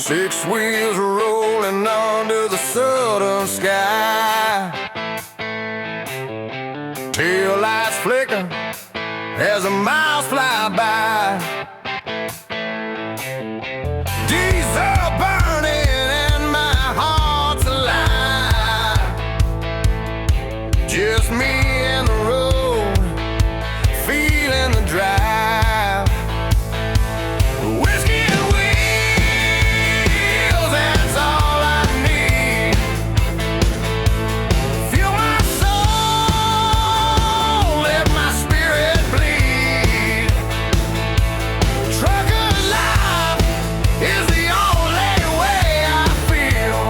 Six wheels rolling under the southern sky. Tail lights flicker as the miles fly by. Diesel burning and my heart's alive. Just me and the road, feeling the drive. Whiskey and wheels, that's all I need. Feel my soul, let my spirit bleed. Trucker life is the only way I feel.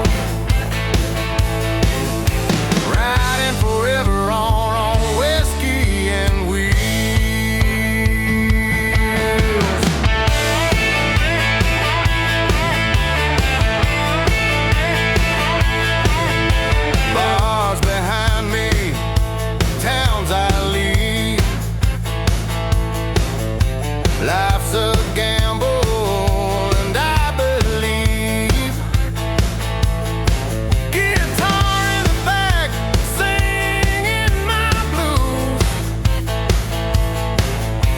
Riding forever on whiskey and wheels. Bars behind me, towns I leave. Life's a gamble, and I believe. Guitar in the back, singing my blues.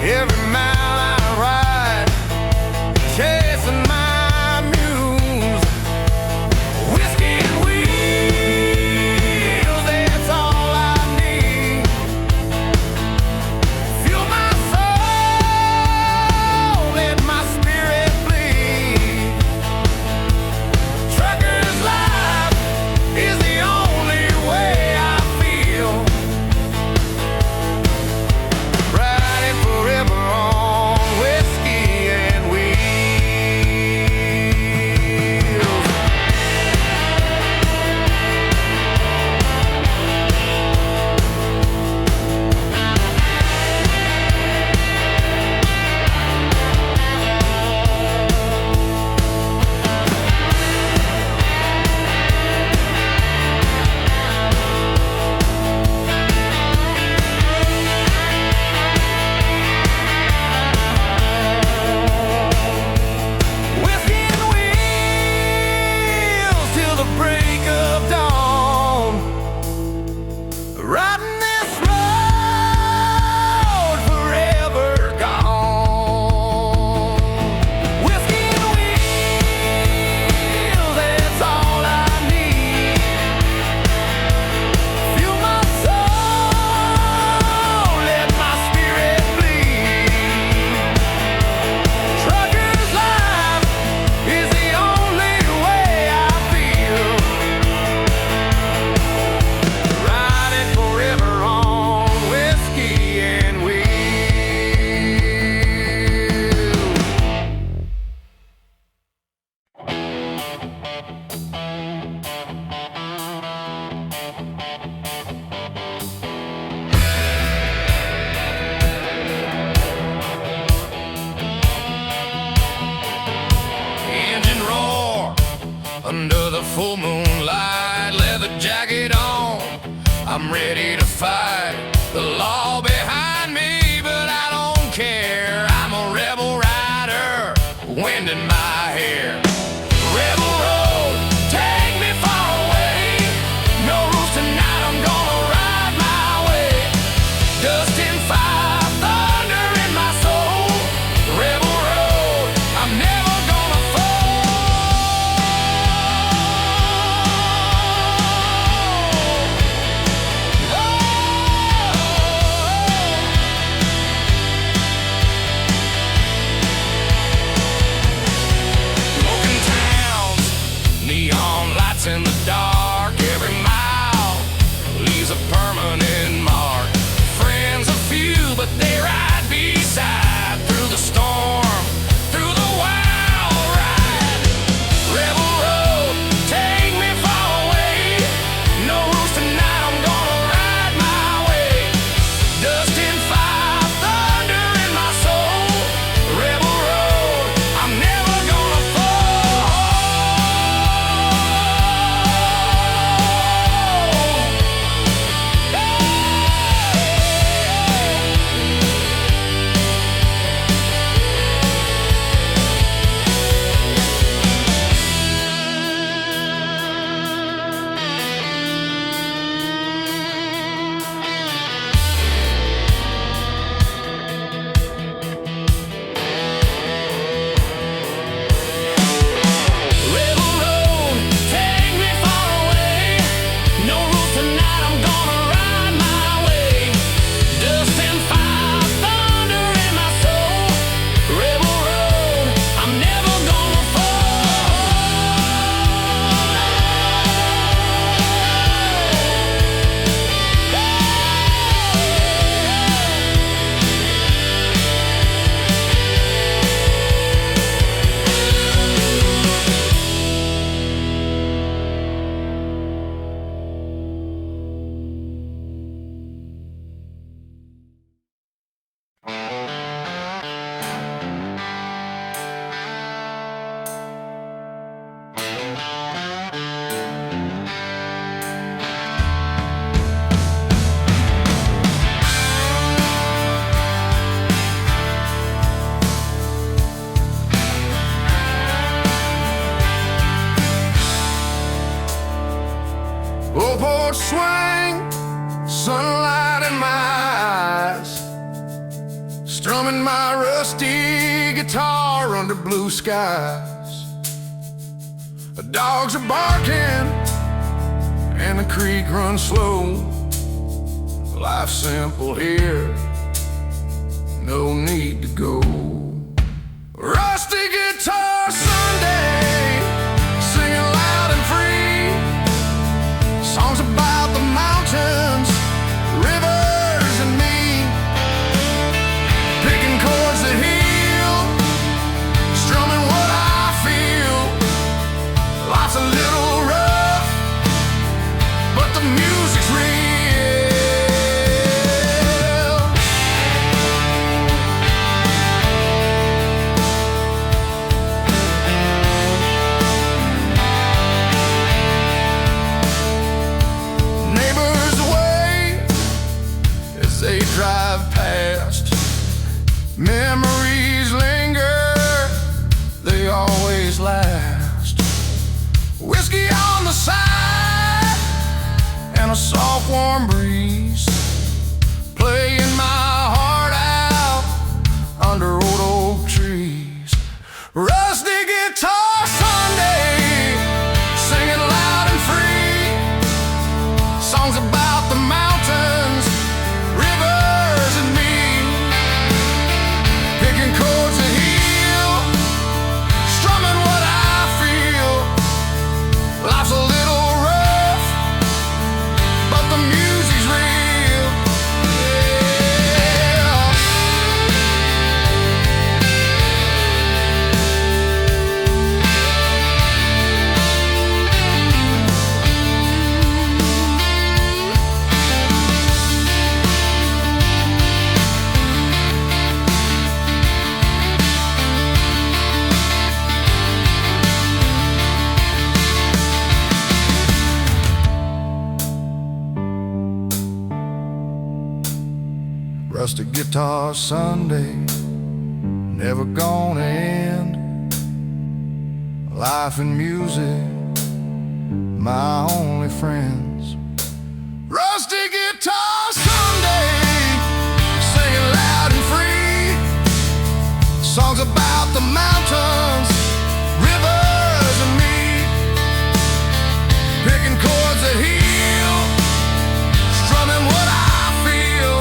Every mile I ride, chasing my muse. Whiskey and wheels, that's all I need. Feel my soul, let my spirit bleed. Trucker's life is the only way I feel. Riding forever on whiskey and wheels. Whiskey and wheels till the break of dawn. Riding this road forever gone. Whiskey and wheels, that's all I need. Feel my soul, let my spirit bleed. Trucker's life is the only way I feel. Riding forever on whiskey and wheels. Engine roar under the full moonlight, leather jacket on. I'm ready to fight the law behind me, but I don't care. I'm a rebel rider, wind in my hair. Rebel road, take me far away. No rules tonight, I'm gonna ride my way. Dust and fire, thunder in my soul. Rebel road, I'm never gonna fall. strumming my rusty guitar under blue skies. The dogs are barking and the creek runs slow. Life's simple here, no need to go. Rusty guitar Sunday, singing loud and free, songs about the mountains, rivers and me, picking chords that heal, strumming what I feel. Life's a little rough, but the music's real. They drive past, memories linger, they always last. Whiskey on the side and a soft warm breeze, playing my heart out under old oak trees. Rusty guitar Sunday, singing loud and free, songs about the mountains, rivers and me, picking chords that heal, strumming what I feel. Life's a little rough, but the music's real. Rusty guitar Sunday, never gonna end. Life and music, my only friends. Rusty guitar Sunday, singing loud and free, songs about the mountains, rivers and me, picking chords that heal, strumming what I feel.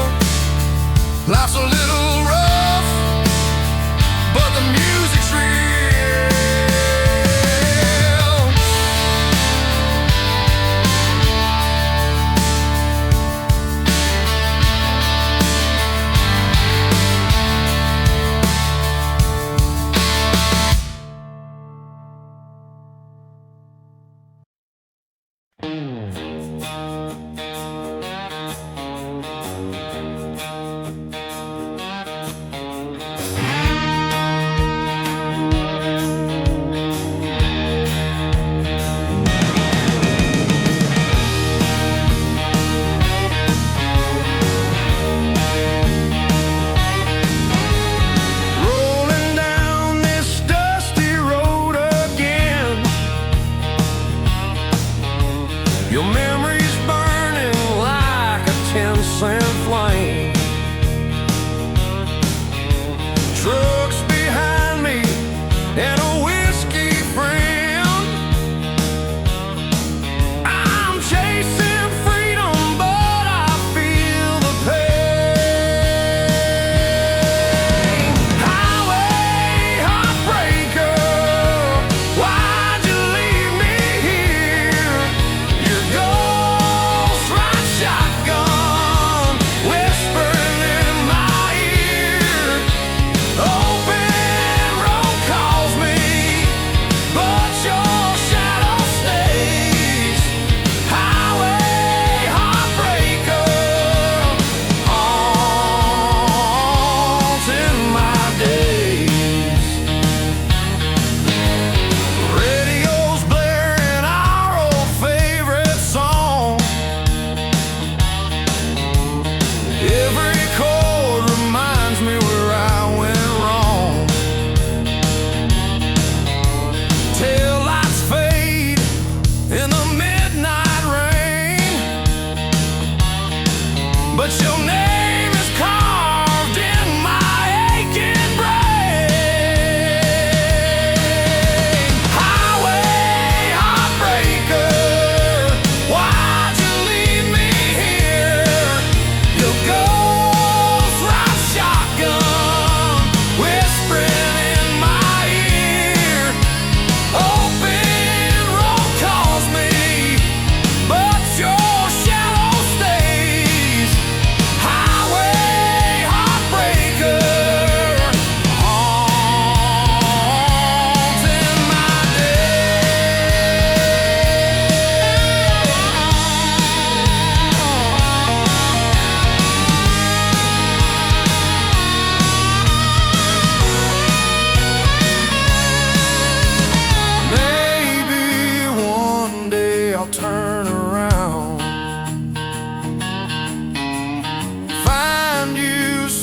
Life's a little rough, but the music's real.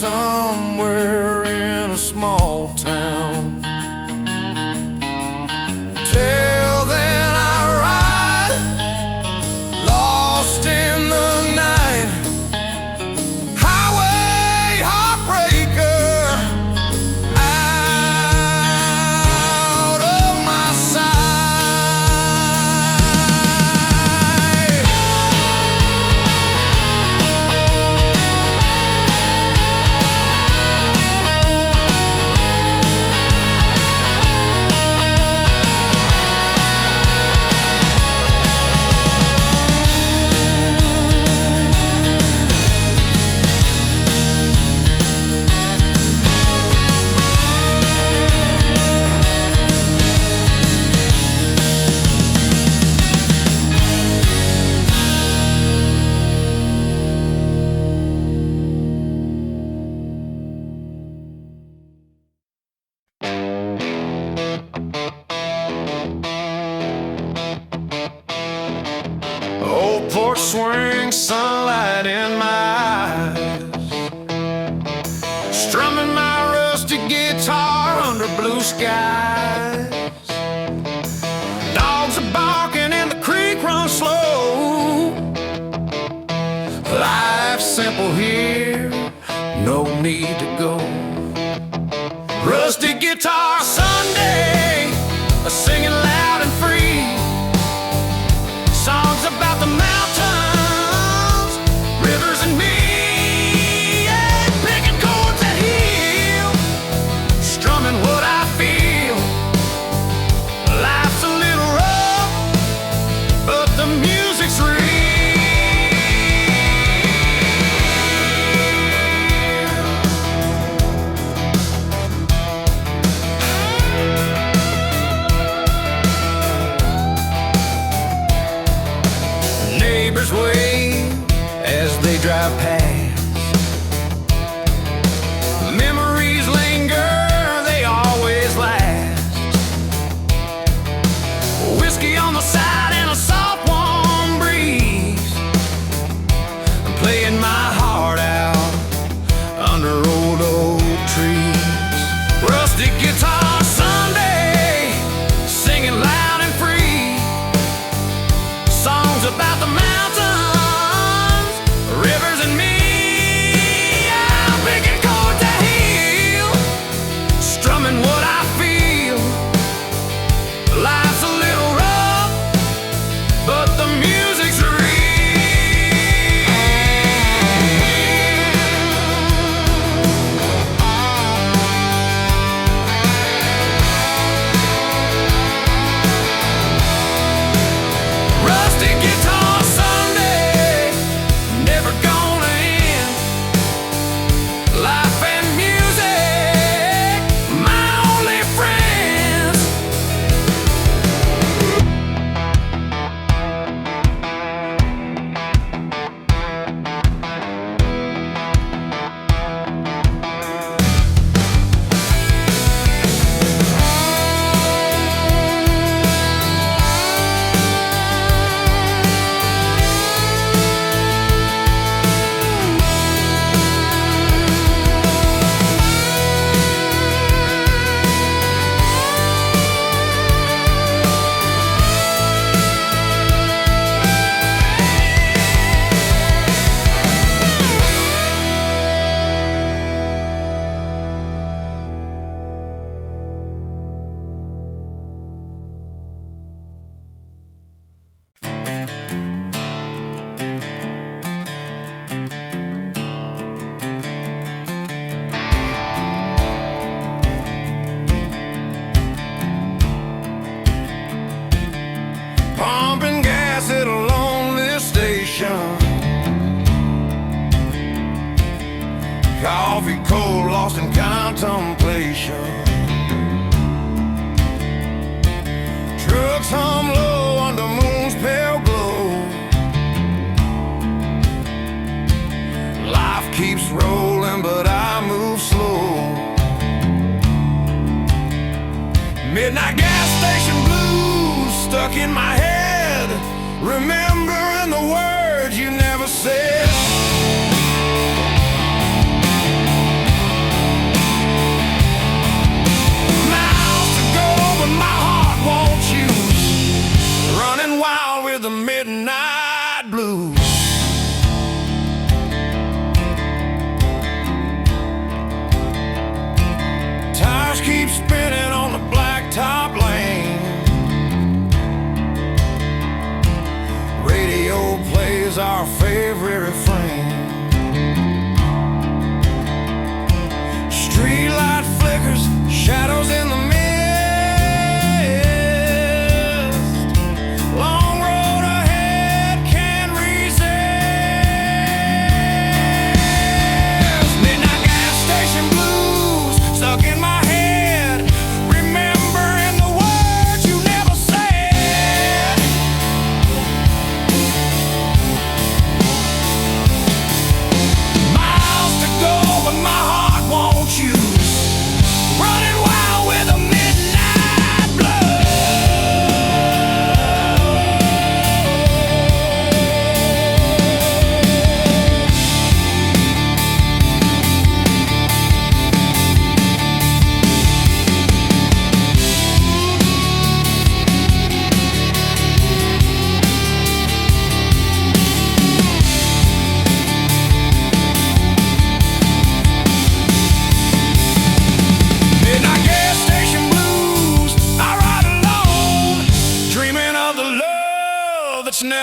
somewhere in a small town. Till then I ride, lost in the night, highway heartbreaker, out of my sight. Old porch swing, sunlight in my eyes, strumming my rusty guitar under blue skies. Dogs are barking and the creek runs slow. Life's simple here, no need to go. Rusty guitar Sunday, singing loud and free. Songs about the mountains, rivers and me. Yeah, picking chords that heal, strumming what I feel. Life's a little rough, but the music's real. Neighbors wave as they drive past. Memories linger, they always last. Whiskey on the side and a soft warm breeze. I'm playing my heart out under old oak trees. Rusty guitar Sunday, singing loud and free. Songs about the mountains, rivers and me. I'm picking chords that heal, strumming what I feel. Life's a little rough, but the music's real. Rusty guitar Sunday, never gonna end. Life and music, my only friends. Pumping gas at a lonely station. Coffee cold, lost in contemplation. Trucks hum low under moon's pale glow. Life keeps rolling, but I move slow. Midnight gas station blues stuck in my head, remembering the words you never said.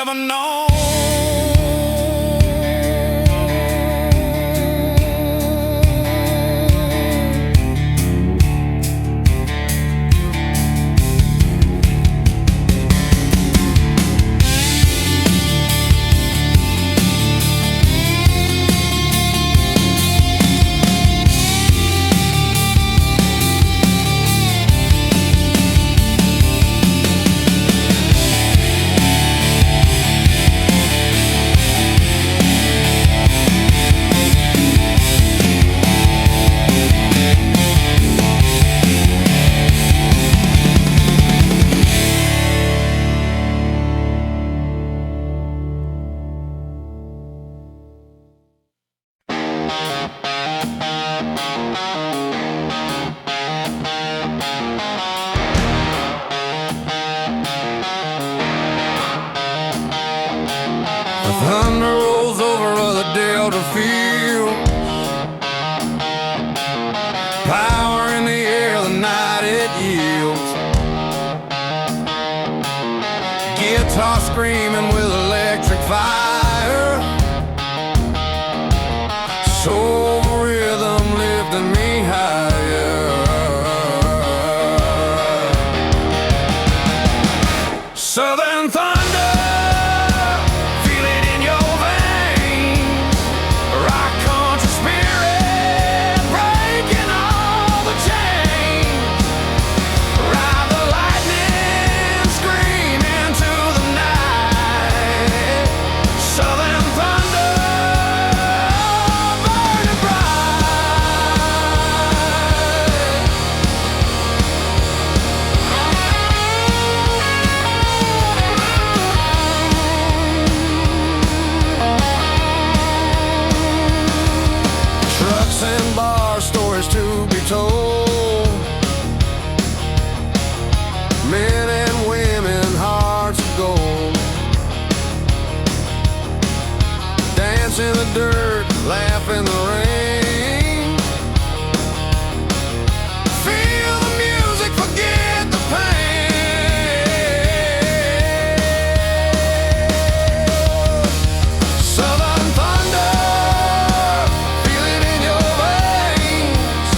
ever known. The thunder rolls over the Delta fields, power in the air, the night it yields. Guitar screaming with electric fire, soul rhythm lifting me higher. Southern thunder, feel it in your veins. Rock country spirit, breaking all the chains. Ride the lightning, scream into the night. Southern thunder, burning trucks and bar stories to be told, men and women, hearts of gold. Dance in the dirt, laugh in the rain. Feel the music, forget the pain. Southern thunder, feel it in your veins.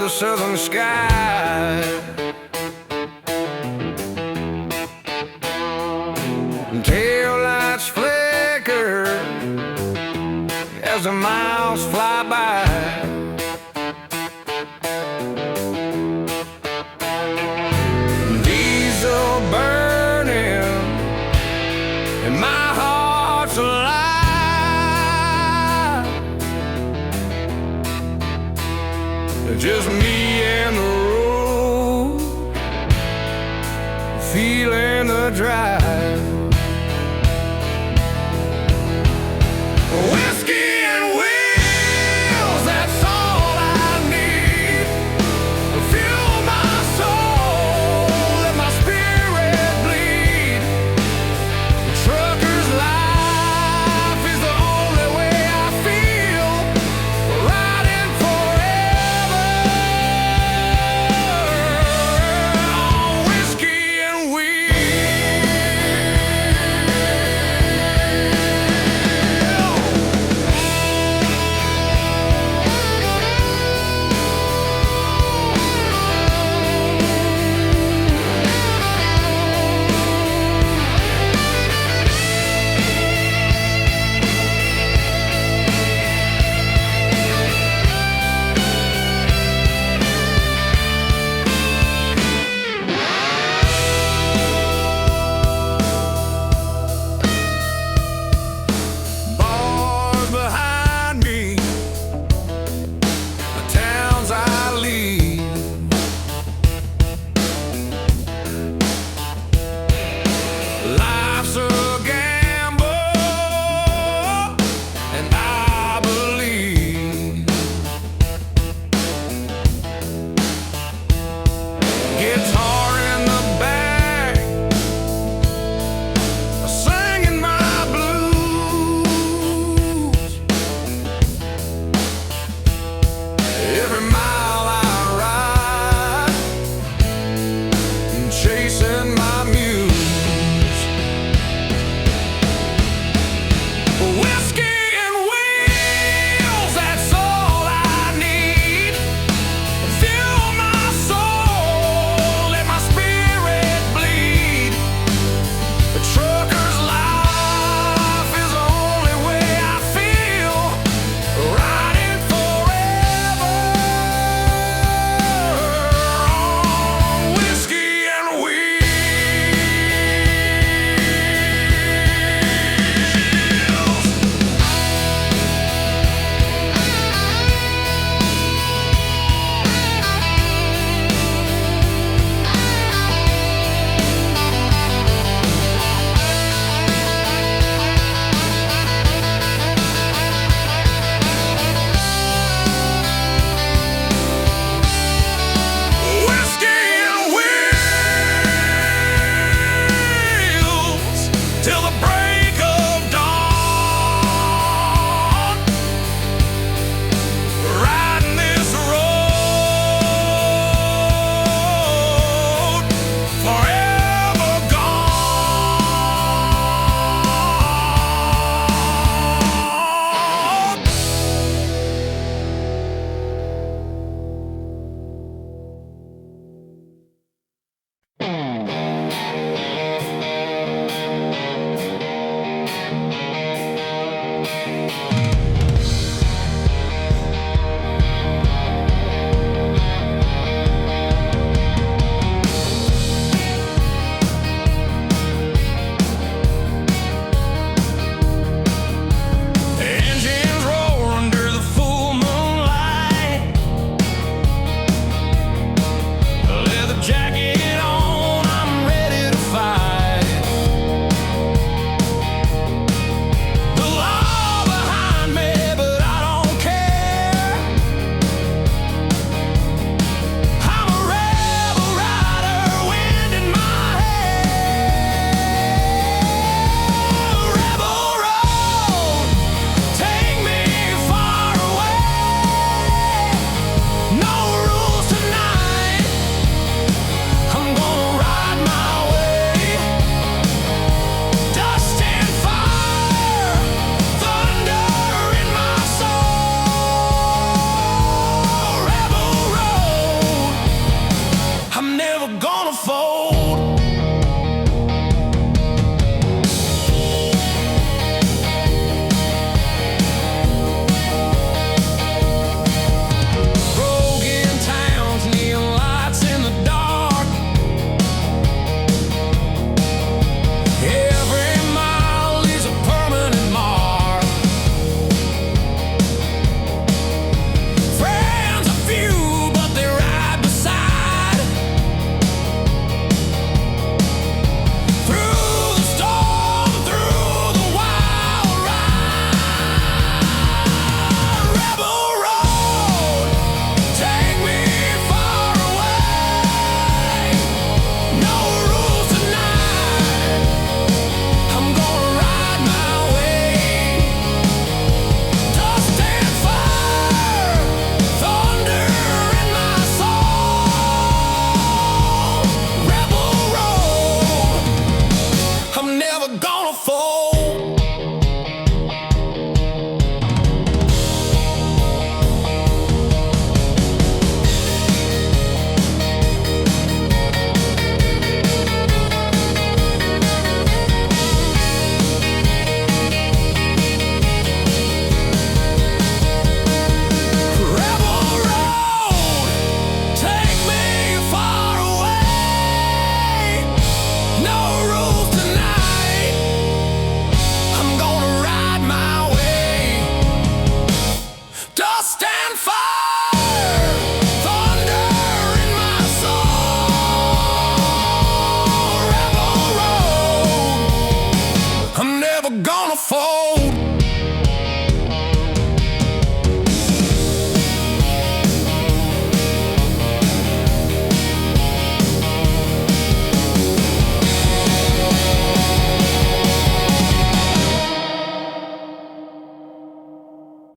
the southern sky. Tail lights flicker as the miles fly by. Diesel burning and my heart's alive. Just me and the road, feeling the drive.